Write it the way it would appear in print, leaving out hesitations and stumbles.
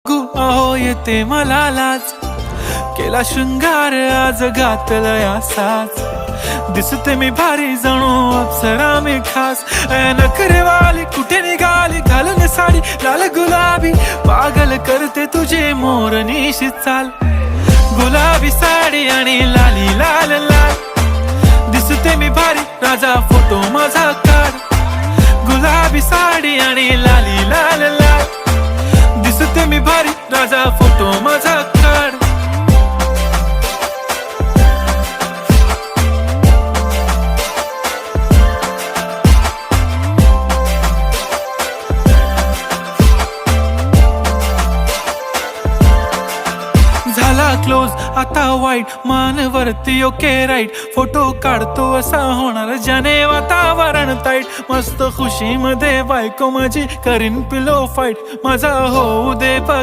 अहो येते मला लाज, केला शृंगार आज घातलाय असाच, दिसते मी भारी जणू अप्सरा मी खास. नखरेवाली कुठे निघाली घालून साडी लाल गुलाबी, पागल करते तुझे मोरनीशी चाल. गुलाबी साडी आणि लाली लाल लाल, दिसते मी भारी राजा फोटो माझा काढ. गुलाबी साडी आणि लाली लाल लाल, दिसते मी भारी राजा फोटो माझा काढ. झाला क्लोज आता वाईट, मानवरती ओके राईट, फोटो काढतो असा होणार ज्याने वातावरण ताईट. मस्त खुशी मध्ये बायको माझी करीन पिलो फाईट, माझा होऊ दे